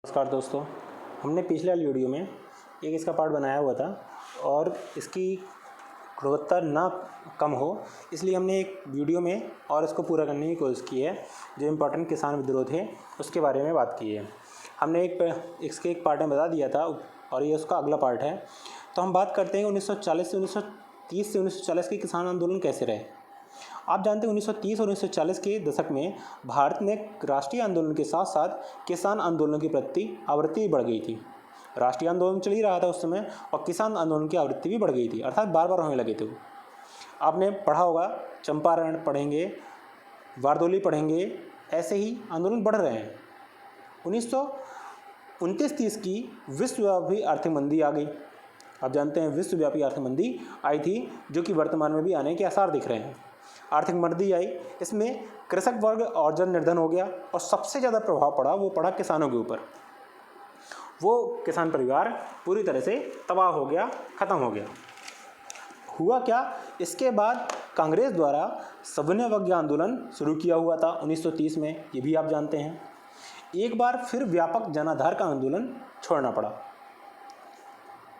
नमस्कार दोस्तों, हमने पिछले वाली वीडियो में एक इसका पार्ट बनाया हुआ था और इसकी गुणवत्ता ना कम हो इसलिए हमने एक वीडियो में और इसको पूरा करने की कोशिश की है। जो इम्पोर्टेंट किसान विद्रोह थे उसके बारे में बात की है। हमने इसके एक पार्ट में बता दिया था और ये उसका अगला पार्ट है। तो हम बात करते हैं 1940 से 1930 से 1940 के किसान आंदोलन कैसे रहे। आप जानते हैं 1930 और 1940 के दशक में भारत में राष्ट्रीय आंदोलन के साथ साथ किसान आंदोलन के प्रति आवृत्ति बढ़ गई थी। राष्ट्रीय आंदोलन चल ही रहा था उस समय और किसान आंदोलन की आवृत्ति भी बढ़ गई थी, अर्थात बार बार होने लगे थे वो। आपने पढ़ा होगा, चंपारण पढ़ेंगे, बारदोली पढ़ेंगे, ऐसे ही आंदोलन बढ़ रहे हैं। 1929-30 की विश्वव्यापी आर्थिक मंदी आ गई। आप जानते हैं विश्वव्यापी आर्थिक मंदी आई थी, जो कि वर्तमान में भी आने के आसार दिख रहे हैं। आर्थिक मंदी आई, इसमें कृषक वर्ग और जन निर्धन हो गया और सबसे ज़्यादा प्रभाव पड़ा किसानों के ऊपर। वो किसान परिवार पूरी तरह से तबाह हो गया, ख़त्म हो गया। हुआ क्या, इसके बाद कांग्रेस द्वारा सविनय अवज्ञा आंदोलन शुरू किया हुआ था 1930 में, ये भी आप जानते हैं। एक बार फिर व्यापक जनाधार का आंदोलन छोड़ना पड़ा।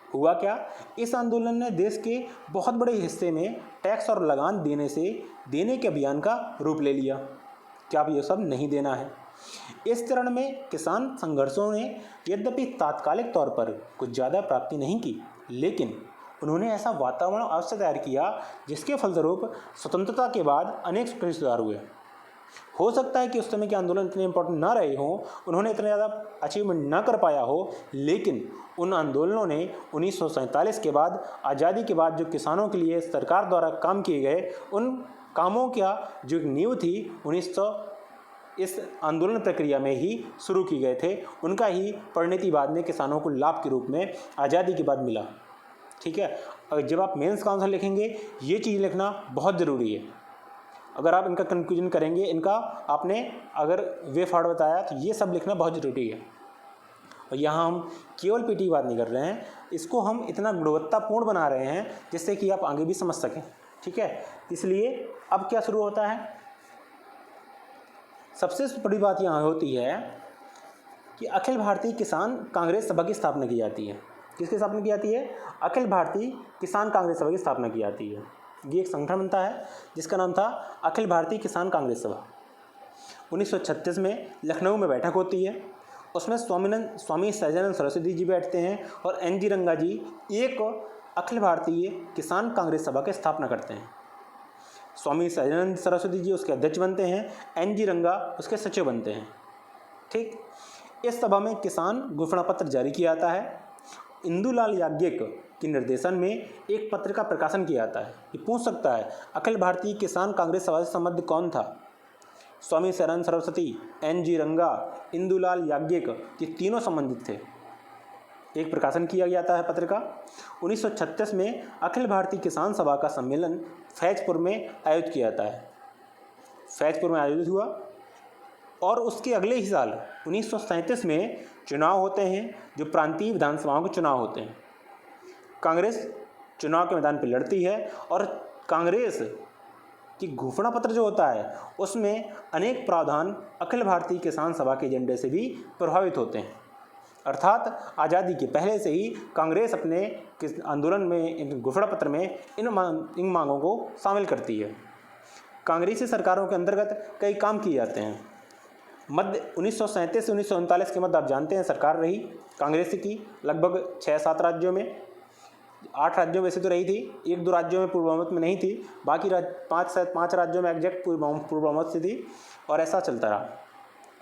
हुआ क्या, इस आंदोलन ने देश के बहुत बड़े हिस्से में टैक्स और लगान देने के अभियान का रूप ले लिया कि आप ये सब नहीं देना है। इस चरण में किसान संघर्षों ने यद्यपि तात्कालिक तौर पर कुछ ज़्यादा प्राप्ति नहीं की, लेकिन उन्होंने ऐसा वातावरण अवश्य तैयार किया जिसके फलस्वरूप स्वतंत्रता के बाद अनेक कृषि सुधार हुए। हो सकता है कि उस समय के आंदोलन इतने इंपॉर्टेंट ना रहे हों, उन्होंने इतना ज़्यादा अचीवमेंट ना कर पाया हो, लेकिन उन आंदोलनों ने 1947 के बाद, आज़ादी के बाद जो किसानों के लिए सरकार द्वारा काम किए गए, उन कामों का जो एक नींव थी 1900 इस आंदोलन प्रक्रिया में ही शुरू की गए थे, उनका ही परिणति बाद में किसानों को लाभ के रूप में आज़ादी के बाद मिला। ठीक है, और जब आप मेंस का आंसर लिखेंगे, ये चीज़ लिखना बहुत ज़रूरी है। अगर आप इनका कंक्लूजन करेंगे, इनका आपने अगर वे फॉर्ड बताया, तो ये सब लिखना बहुत ज़रूरी है। और यहाँ हम केवल पीटी की बात नहीं कर रहे हैं, इसको हम इतना गुणवत्तापूर्ण बना रहे हैं जिससे कि आप आगे भी समझ सकें। ठीक है, इसलिए अब क्या शुरू होता है, सबसे बड़ी बात यहाँ होती है कि अखिल भारतीय किसान कांग्रेस सभा की स्थापना की जाती है। किसकी स्थापना की जाती है? अखिल भारतीय किसान कांग्रेस सभा की स्थापना की जाती है। ये एक संगठन बनता है जिसका नाम था अखिल भारतीय किसान कांग्रेस सभा। 1936 में लखनऊ में बैठक होती है, उसमें स्वामी सहजानंद सरस्वती जी बैठते हैं और एन.जी. रंगा जी एक अखिल भारतीय किसान कांग्रेस सभा की स्थापना करते हैं। स्वामी सहजानंद सरस्वती जी उसके अध्यक्ष बनते हैं, एन.जी. रंगा उसके सचिव बनते हैं। ठीक, इस सभा में किसान घोषणा पत्र जारी किया जाता है। इंदुलाल याज्ञिक के निर्देशन में एक पत्र का प्रकाशन किया जाता है। ये पूछ सकता है, अखिल भारतीय किसान कांग्रेस सभा से संबद्ध कौन था? स्वामी सहजानंद सरस्वती, एन.जी. रंगा, इंदुलाल याज्ञिक, ये तीनों संबंधित थे। एक प्रकाशन किया जाता है पत्र का। 1936 में अखिल भारतीय किसान सभा का सम्मेलन फैजपुर में आयोजित किया जाता है। फैजपुर में आयोजित हुआ और उसके अगले ही साल 1937 में चुनाव होते हैं, जो प्रांतीय विधानसभाओं के चुनाव होते हैं। कांग्रेस चुनाव के मैदान पर लड़ती है और कांग्रेस की घोषणा पत्र जो होता है उसमें अनेक प्रावधान अखिल भारतीय किसान सभा के एजेंडे से भी प्रभावित होते हैं। अर्थात आज़ादी के पहले से ही कांग्रेस अपने आंदोलन में, इन घोषणा पत्र में इन मांगों को शामिल करती है। कांग्रेसी सरकारों के अंतर्गत कई काम किए जाते हैं। मध्य 1937 से 1939 के मध्य आप जानते हैं सरकार रही कांग्रेस की लगभग 6-7 राज्यों में, 8 राज्यों में वैसे तो रही थी, 1-2 राज्यों में पूर्व बहुमत में नहीं थी, बाकी 5 राज्यों में एग्जैक्ट पूर्व बहुमत से थी और ऐसा चलता रहा।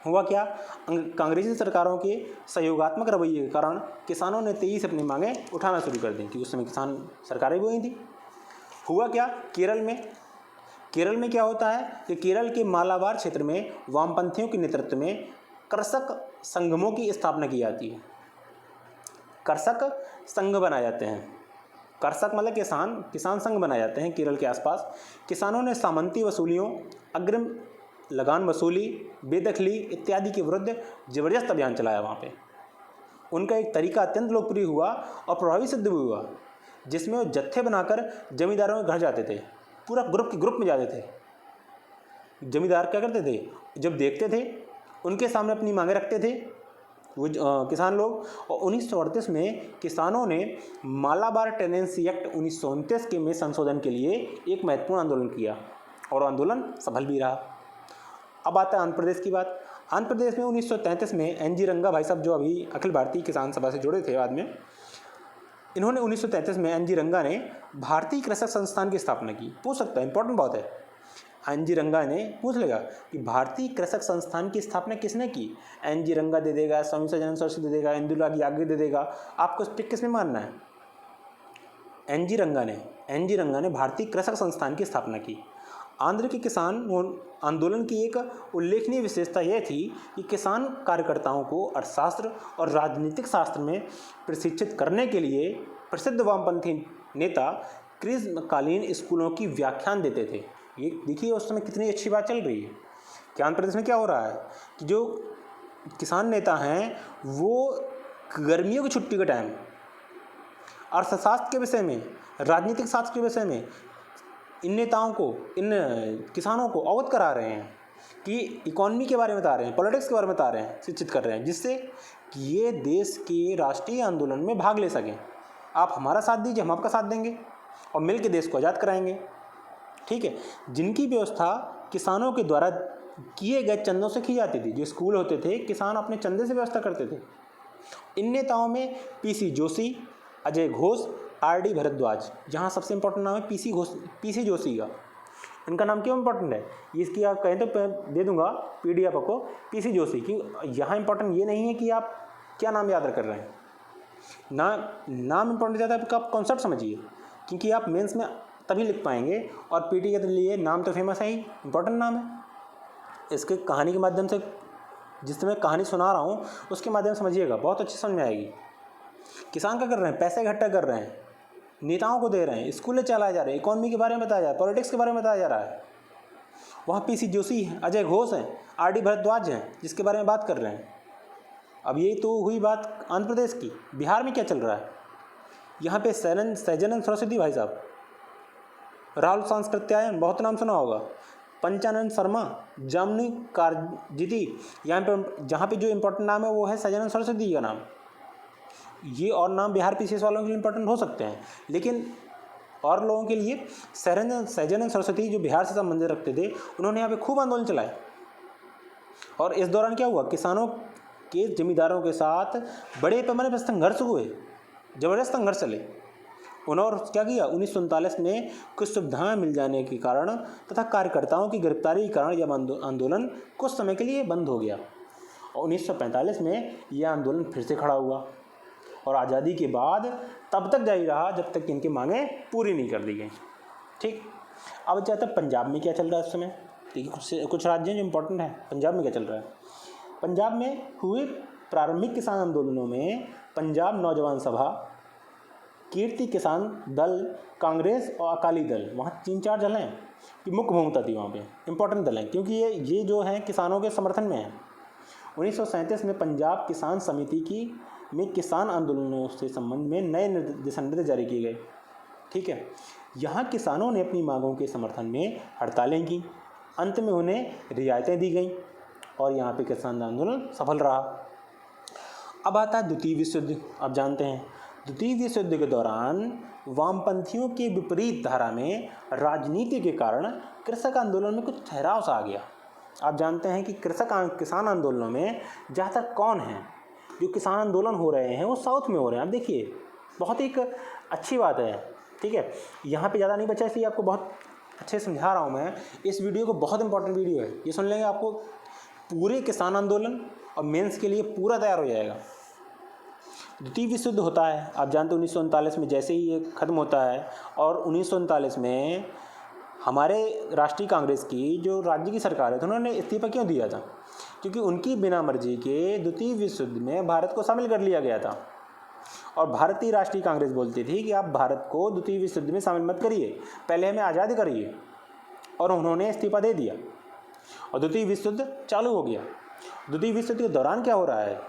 हुआ क्या, कांग्रेसी सरकारों के सहयोगात्मक रवैये के कारण किसानों ने तेजी से अपनी मांगें उठाना शुरू कर दी, क्योंकि उस समय किसान सरकारें भी वही थी। हुआ क्या, केरल में क्या होता है कि केरल के मालाबार क्षेत्र में वामपंथियों के नेतृत्व में कृषक संगमों की स्थापना की जाती है। कृषक संघ बनाए जाते हैं। कृषक मतलब किसान संघ बनाए जाते हैं केरल के आसपास। किसानों ने सामंती वसूलियों, अग्रिम लगान वसूली, बेदखली इत्यादि के विरुद्ध जबरदस्त अभियान चलाया। वहाँ पे उनका एक तरीका अत्यंत लोकप्रिय हुआ और प्रभावी सिद्ध भी हुआ, जिसमें वो जत्थे बनाकर जमींदारों के घर जाते थे, पूरा ग्रुप में जाते थे। जमींदार क्या करते थे, जब देखते थे उनके सामने अपनी मांगे रखते थे वो किसान लोग। और 1938 में किसानों ने मालाबार टेनेंसी एक्ट 1929 के में संशोधन के लिए एक महत्वपूर्ण आंदोलन किया और आंदोलन सफल भी रहा। अब आता है आंध्र प्रदेश की बात। आंध्र प्रदेश में 1933 में एन.जी. रंगा भाई साहब, जो अभी अखिल भारतीय किसान सभा से जुड़े थे बाद में, इन्होंने 1933 में एन.जी. रंगा ने भारतीय कृषक संस्थान की स्थापना की। पूछ सकता है, इंपॉर्टेंट बहुत है। एन.जी. रंगा ने पूछ लेगा कि भारतीय कृषक संस्थान की स्थापना किसने की। एन.जी. रंगा दे देगा, स्वामी सदानंद सरस्वती दे देगा, इंदिरा गांधी दे देगा। आपको किस में मानना है? एन.जी. रंगा ने भारतीय कृषक संस्थान की स्थापना की। आंध्र के किसान आंदोलन की एक उल्लेखनीय विशेषता यह थी कि किसान कार्यकर्ताओं को अर्थशास्त्र और राजनीतिक शास्त्र में प्रशिक्षित करने के लिए प्रसिद्ध वामपंथी नेता ग्रीष्मकालीन स्कूलों की व्याख्यान देते थे। ये देखिए उस समय कितनी अच्छी बात चल रही है कि आंध्र प्रदेश में क्या हो रहा है कि जो किसान नेता हैं वो गर्मियों की छुट्टी के टाइम अर्थशास्त्र के विषय में, राजनीतिक शास्त्र के विषय में इन नेताओं को, इन किसानों को अवगत करा रहे हैं कि इकोनॉमी के बारे में बता रहे हैं, पॉलिटिक्स के बारे में बता रहे हैं, शिक्षित कर रहे हैं, जिससे कि ये देश के राष्ट्रीय आंदोलन में भाग ले सकें। आप हमारा साथ दीजिए, हम आपका साथ देंगे और मिल के देश को आज़ाद कराएंगे। ठीक है। जिनकी व्यवस्था किसानों के द्वारा किए गए चंदों से की जाती थी। जो स्कूल होते थे किसान अपने चंदे से व्यवस्था करते थे। इन नेताओं में पीसी जोशी, अजय घोष, आर.डी. भरद्वाज, जहाँ सबसे इंपॉर्टेंट नाम है पीसी जोशी का। इनका नाम क्यों इंपॉर्टेंट है, ये इसकी आप कहें तो दे दूंगा PDF आपको, पीसी जोशी की। यहाँ इंपॉर्टेंट ये नहीं है कि आप क्या नाम याद कर रहे हैं, नाम इंपॉर्टेंट ज़्यादा है, आप कॉन्सेप्ट समझिए, क्योंकि आप मेंस में तभी लिख पाएंगे। और पीटी के लिए नाम तो फेमस है ही, इंपॉर्टेंट नाम है। इसके कहानी के माध्यम से, जिससे मैं कहानी सुना रहा हूँ उसके माध्यम से समझिएगा, बहुत अच्छी समझ में आएगी। किसान क्या कर रहे हैं, पैसे इकट्ठा कर रहे हैं, नेताओं को दे रहे हैं, स्कूलें चलाए जा रहे हैं, इकोनॉमी के बारे में बताया जा रहा है, पॉलिटिक्स के बारे में बताया जा रहा है। वहाँ पीसी जोशी हैं, अजय घोष हैं, आर.डी. भरद्वाज हैं, जिसके बारे में बात कर रहे हैं। अब ये तो हुई बात आंध्र प्रदेश की। बिहार में क्या चल रहा है, यहाँ पे सैजानंद सरस्वती भाई साहब, राहुल सांस्कृत्यायन, बहुत नाम सुना होगा, पंचानंद शर्मा, जामुनी कारजिती। यहाँ पे जहाँ पे जो इंपॉर्टेंट नाम है वो है सैजानंद सरस्वती जी का नाम। ये और नाम बिहार पीसीएस वालों के लिए इंपॉर्टेंट हो सकते हैं, लेकिन और लोगों के लिए सैजानंद सरस्वती जो बिहार से संबंधित रखते थे, उन्होंने यहाँ पे खूब आंदोलन चलाए। और इस दौरान क्या हुआ, किसानों के जमींदारों के साथ बड़े पैमाने पर संघर्ष हुए, जबरदस्त संघर्ष चले। उन्होंने क्या किया, 1939 में कुछ सुविधाएं मिल जाने के कारण तथा कार्यकर्ताओं की गिरफ्तारी के कारण यह आंदोलन कुछ समय के लिए बंद हो गया। और 1945 में यह आंदोलन फिर से खड़ा हुआ और आज़ादी के बाद तब तक जारी रहा जब तक इनकी मांगें पूरी नहीं कर दी गई। ठीक। अब चाहता है पंजाब में क्या चल रहा है इस समय। देखिए कुछ राज्य हैं जो इम्पोर्टेंट है। पंजाब में क्या चल रहा है, पंजाब में हुए प्रारंभिक किसान आंदोलनों में पंजाब नौजवान सभा, कीर्ति किसान दल, कांग्रेस और अकाली दल, वहाँ 3-4 दल हैं कि मुख्य भूमिका थी वहाँ पे, इंपॉर्टेंट दल हैं, क्योंकि ये जो हैं किसानों के समर्थन में हैं। 1937 में पंजाब किसान समिति में किसान आंदोलनों से संबंध में नए दिशा निर्देश जारी किए गए। ठीक है। यहाँ किसानों ने अपनी मांगों के समर्थन में हड़तालें की, अंत में उन्हें रियायतें दी गईं और यहाँ पे किसान आंदोलन सफल रहा। अब आता है द्वितीय विश्व युद्ध। आप जानते हैं द्वितीय विश्व युद्ध के दौरान वामपंथियों के विपरीत धारा में राजनीति के कारण कृषक आंदोलन में कुछ ठहराव सा आ गया। आप जानते हैं कि किसान आंदोलनों में ज़्यादातर कौन हैं, जो किसान आंदोलन हो रहे हैं वो साउथ में हो रहे हैं। आप देखिए बहुत एक अच्छी बात है। ठीक है। यहाँ पे ज़्यादा नहीं बचा, इसलिए आपको बहुत अच्छे से समझा रहा हूँ मैं। इस वीडियो को, बहुत इंपॉर्टेंट वीडियो है, ये सुन लेंगे आपको पूरे किसान आंदोलन और मेंस के लिए पूरा तैयार हो जाएगा। द्वितीय विश्व युद्ध होता है, आप जानते हैं 1939 में जैसे ही ये ख़त्म होता है। और 1939 में हमारे राष्ट्रीय कांग्रेस की जो राज्य की सरकार है तो उन्होंने इस्तीफा क्यों दिया था, क्योंकि उनकी बिना मर्जी के द्वितीय विश्व युद्ध में भारत को शामिल कर लिया गया था। और भारतीय राष्ट्रीय कांग्रेस बोलती थी कि आप भारत को द्वितीय विश्व युद्ध में शामिल मत करिए, पहले हमें आज़ाद करिए। और उन्होंने इस्तीफा दे दिया और द्वितीय विश्व युद्ध चालू हो गया। द्वितीय विश्व युद्ध के दौरान क्या हो रहा है,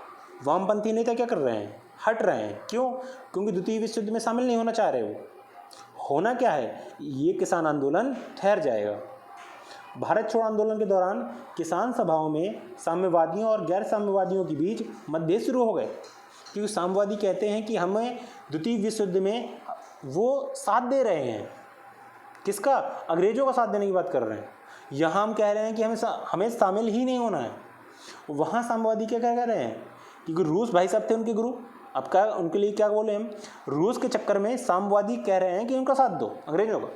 वामपंथी नेता क्या कर रहे हैं, हट रहे हैं। क्यों, क्योंकि द्वितीय विश्व युद्ध में शामिल नहीं होना चाह रहे। वो होना क्या है, ये किसान आंदोलन ठहर जाएगा। भारत छोड़ो आंदोलन के दौरान किसान सभाओं में साम्यवादियों और गैर साम्यवादियों के बीच मतभेद शुरू हो गए, क्योंकि साम्यवादी कहते हैं कि हमें द्वितीय विश्व युद्ध में वो साथ दे रहे हैं, किसका? अंग्रेजों का साथ देने की बात कर रहे हैं। यहाँ हम कह रहे हैं कि हमें शामिल ही नहीं होना है। वहाँ साम्यवादी क्या कह रहे हैं? क्योंकि रूस भाई साहब थे उनके गुरु, अब क्या उनके लिए क्या बोले हम? रूस के चक्कर में साम्यवादी कह रहे हैं कि उनका साथ दो अंग्रेजों का।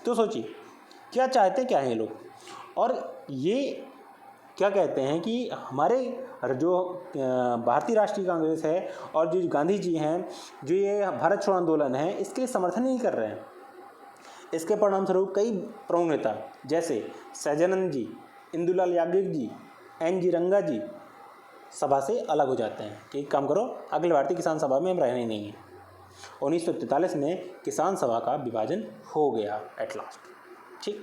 तो सोचिए क्या चाहते क्या हैं ये लोग। और ये क्या कहते हैं कि हमारे जो भारतीय राष्ट्रीय कांग्रेस है और जो गांधी जी हैं, जो ये भारत छोड़ो आंदोलन है, इसके लिए समर्थन नहीं कर रहे हैं। इसके परिणाम स्वरूप कई प्रमुख नेता जैसे सहजानंद जी, इंदुलाल याग्निक जी, एन.जी. रंगा जी सभा से अलग हो जाते हैं कि एक काम करो, अखिल भारतीय किसान सभा में हम रहने ही नहीं है। 1943 में किसान सभा का विभाजन हो गया एट लास्ट। ठीक,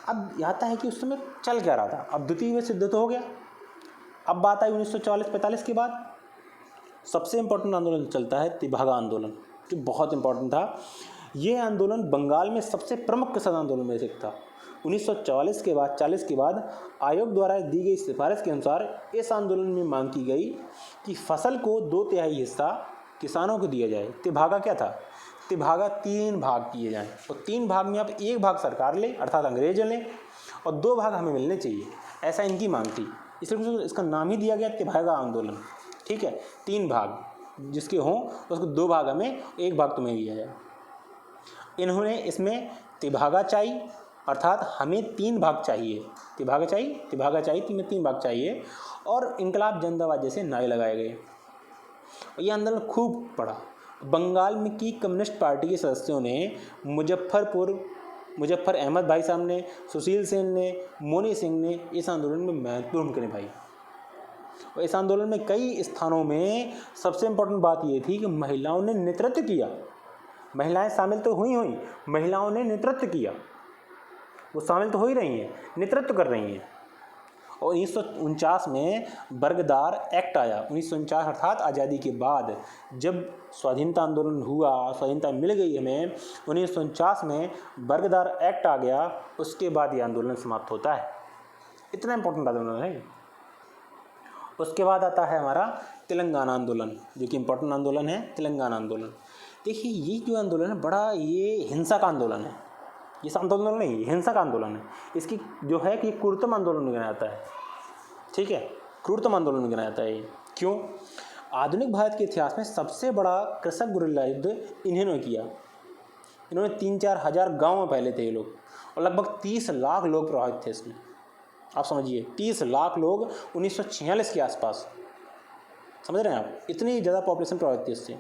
अब आता है कि उस समय चल क्या रहा था। अब द्वितीय विश्व युद्ध तो हो गया, अब बात आई 1944-45 के बाद सबसे इम्पोर्टेंट आंदोलन चलता है तिभागा आंदोलन, जो बहुत इम्पोर्टेंट था। ये आंदोलन बंगाल में सबसे प्रमुख किसान आंदोलन में से एक था। 1940 के बाद 40 के बाद आयोग द्वारा दी गई सिफारिश के अनुसार इस आंदोलन में मांग की गई कि फसल को 2/3 हिस्सा किसानों को दिया जाए। तिभागा क्या था? तिभागा 3 भाग किए जाएं और 3 भाग में अब 1 भाग सरकार ले अर्थात अंग्रेज लें और 2 भाग हमें मिलने चाहिए, ऐसा इनकी मांग थी। इसलिए इसका नाम ही दिया गया तिभागा आंदोलन। ठीक है, 3 भाग जिसके हों उसको 2 भाग हमें, 1 भाग तुम्हें दिया जाए। इन्होंने इसमें तिभागा चाहिए अर्थात हमें 3 भाग चाहिए, तिभागा चाहिए 3 भाग चाहिए, और इनकलाब जिंदाबाद जैसे नारे लगाए गए। ये आंदोलन खूब पड़ा। बंगाल में की कम्युनिस्ट पार्टी के सदस्यों ने मुजफ्फर अहमद भाई साहब ने, सुशील सेन ने, मोनी सिंह ने इस आंदोलन में महत्वपूर्ण भूमिका निभाई। और इस आंदोलन में कई स्थानों में सबसे इम्पोर्टेंट बात ये थी कि महिलाओं ने नेतृत्व किया। महिलाएं शामिल तो हुई, महिलाओं ने नेतृत्व किया। वो शामिल तो हो ही रही हैं, नेतृत्व कर रही हैं। और 1949 में बरगदार एक्ट आया। 1949 अर्थात आज़ादी के बाद जब स्वाधीनता आंदोलन हुआ, स्वाधीनता मिल गई हमें, 1949 में बरगदार एक्ट आ गया। उसके बाद ये आंदोलन समाप्त होता है। इतना इम्पोर्टेंट आंदोलन है। उसके बाद आता है हमारा तेलंगाना आंदोलन, जो कि इम्पोर्टेंट आंदोलन है, तेलंगाना आंदोलन। देखिए ये जो आंदोलन है बड़ा ये हिंसा का आंदोलन है। ये आंदोलन नहीं, हिंसा का आंदोलन है। इसकी जो है कि क्रूरतम आंदोलन गिना जाता है। ठीक है, क्रूरतम आंदोलन गिना जाता है। क्यों? आधुनिक भारत के इतिहास में सबसे बड़ा कृषक गुरिल्ला युद्ध इन्होंने किया। इन्होंने 3-4 हज़ार गाँव में फैले थे ये लोग, और लगभग 30 लाख लोग प्रभावित थे इसमें। आप समझिए 30 लाख लोग 1946 के आसपास, समझ रहे हैं आप? इतनी ज़्यादा पॉपुलेशन प्रभावित थी इससे।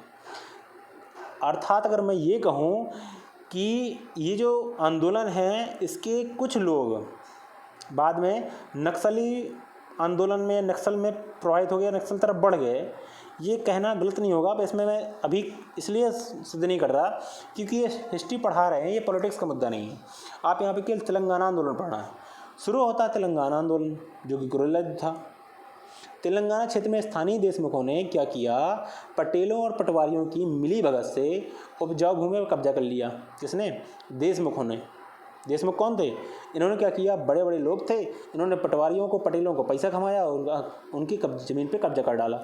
अर्थात अगर मैं ये कहूँ कि ये जो आंदोलन है इसके कुछ लोग बाद में नक्सली आंदोलन में, नक्सल में प्रभावित हो गए, नक्सल तरफ बढ़ गए, ये कहना गलत नहीं होगा। पर इसमें मैं अभी इसलिए सिद्ध नहीं कर रहा क्योंकि ये हिस्ट्री पढ़ा रहे हैं, ये पॉलिटिक्स का मुद्दा नहीं है। आप यहाँ पे केवल तेलंगाना आंदोलन पढ़ना है। शुरू होता है तेलंगाना आंदोलन, जो कि गुरिल्ला युद्ध था। तेलंगाना क्षेत्र में स्थानीय देशमुखों ने क्या किया? पटेलों और पटवारियों की मिली भगत से उपजाऊ भूमि पर कब्जा कर लिया। किसने? देशमुखों ने। देशमुख कौन थे? इन्होंने क्या किया? बड़े बड़े लोग थे, इन्होंने पटवारियों को, पटेलों को पैसा कमाया और उनकी ज़मीन पर कब्जा कर डाला।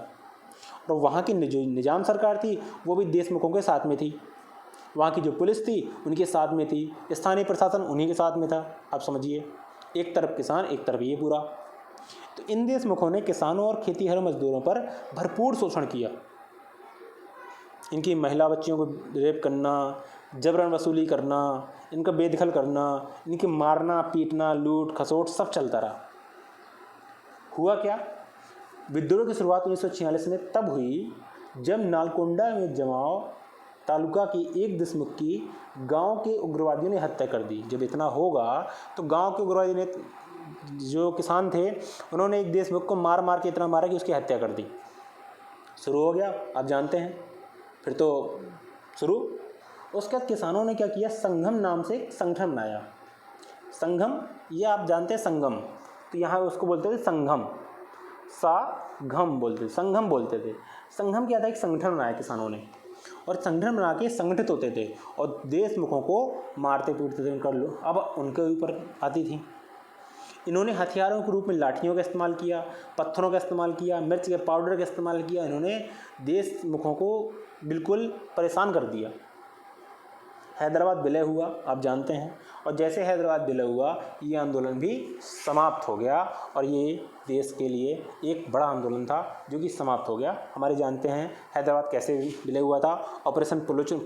और वहाँ की जो निजाम सरकार थी वो भी देशमुखों के साथ में थी। वहाँ की जो पुलिस थी उनके साथ में थी, स्थानीय प्रशासन उन्हीं के साथ में था। आप समझिए, एक तरफ किसान, एक तरफ ये पूरा। तो इन देशमुखों ने किसानों और खेतीहर मजदूरों पर भरपूर शोषण किया। इनकी महिला बच्चियों को रेप करना, जबरन वसूली करना, इनका बेदखल करना, इनके मारना, पीटना, लूट खसोट सब चलता रहा। हुआ क्या? विद्रोह की शुरुआत 1946 में तब हुई जब नालकोंडा में जमाव तालुका की एक देशमुख की गांव के उग्रवादियों ने हत्या कर दी। जब इतना होगा तो गांव के उग्रवादी ने, जो किसान थे, उन्होंने एक देशमुख को मार मार के इतना मारा कि उसकी हत्या कर दी। शुरू हो गया, आप जानते हैं। फिर तो शुरू, उसके बाद किसानों ने क्या किया? संगम नाम से एक संगठन बनाया। संगम, ये आप जानते हैं संगम, तो यहाँ उसको बोलते थे संगम, सा-घम बोलते थे, संगम बोलते थे। संगम क्या था? एक संगठन बनाया किसानों ने, और संगठन बना के संगठित होते थे और देशमुखों को मारते पीटते थे। अब उनके ऊपर आती थी इन्होंने हथियारों के रूप में लाठियों का इस्तेमाल किया, पत्थरों का इस्तेमाल किया, मिर्च के पाउडर का इस्तेमाल किया। इन्होंने देशमुखों को बिल्कुल परेशान कर दिया। हैदराबाद विलय हुआ, आप जानते हैं, और जैसे हैदराबाद विलय हुआ ये आंदोलन भी समाप्त हो गया और ये देश के लिए एक बड़ा आंदोलन था जो कि समाप्त हो गया। हमारे जानते हैं हैदराबाद कैसे विलय हुआ था। ऑपरेशन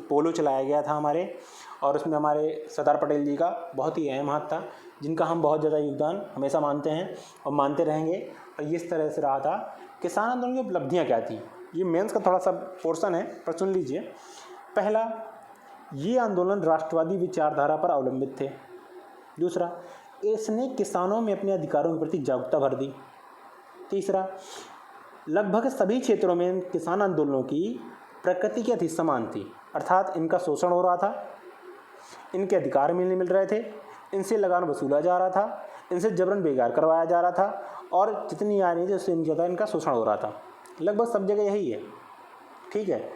पोलो चलाया गया था हमारे, और उसमें हमारे सरदार पटेल जी का बहुत ही अहम हाथ था, जिनका हम बहुत ज़्यादा योगदान हमेशा मानते हैं और मानते रहेंगे। और इस तरह से रहा था। किसान आंदोलन की उपलब्धियाँ क्या थी, ये मेंस का थोड़ा सा पोर्शन है, पर सुन लीजिए। पहला, ये आंदोलन राष्ट्रवादी विचारधारा पर अवलंबित थे। दूसरा, इसने किसानों में अपने अधिकारों के प्रति जागरूकता भर दी। तीसरा, लगभग सभी क्षेत्रों में किसान आंदोलनों की प्रकृति के अति समान थी, अर्थात इनका शोषण हो रहा था, इनके अधिकार मिल रहे थे, इनसे लगान वसूला जा रहा था, इनसे जबरन बेकार करवाया जा रहा था, और जितनी आ रही थी उससे ज़्यादा इनका शोषण हो रहा था। लगभग सब जगह यही है। ठीक है,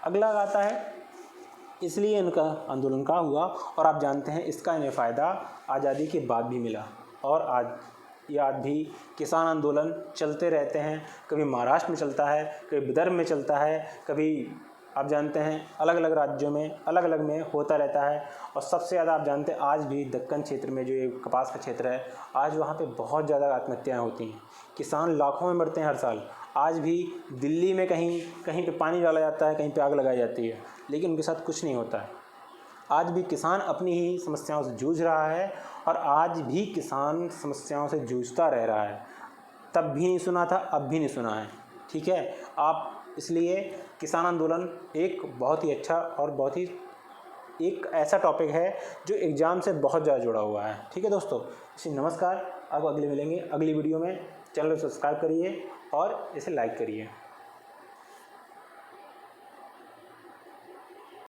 अगला आता है, इसलिए इनका आंदोलन का हुआ, और आप जानते हैं इसका इन्हें फ़ायदा आज़ादी के बाद भी मिला, और आज भी किसान आंदोलन चलते रहते हैं। कभी महाराष्ट्र में चलता है, कभी विदर्भ में चलता है, कभी आप जानते हैं अलग अलग राज्यों में अलग अलग में होता रहता है। और सबसे ज़्यादा आप जानते हैं आज भी दक्कन क्षेत्र में जो ये कपास का क्षेत्र है, आज वहाँ पे बहुत ज़्यादा आत्महत्याएँ होती हैं। किसान लाखों में मरते हैं हर साल। आज भी दिल्ली में कहीं कहीं पे पानी डाला जाता है, कहीं पे आग लगाई जाती है, लेकिन उनके साथ कुछ नहीं होता है। आज भी किसान अपनी ही समस्याओं से जूझ रहा है, और आज भी किसान समस्याओं से जूझता रह रहा है। तब भी नहीं सुना था, अब भी नहीं सुना है। ठीक है, आप इसलिए किसान आंदोलन एक बहुत ही अच्छा और बहुत ही एक ऐसा टॉपिक है जो एग्ज़ाम से बहुत ज़्यादा जुड़ा हुआ है। ठीक है दोस्तों, इसलिए नमस्कार। अब अगले मिलेंगे अगली वीडियो में। चैनल को सब्सक्राइब करिए और इसे लाइक करिए।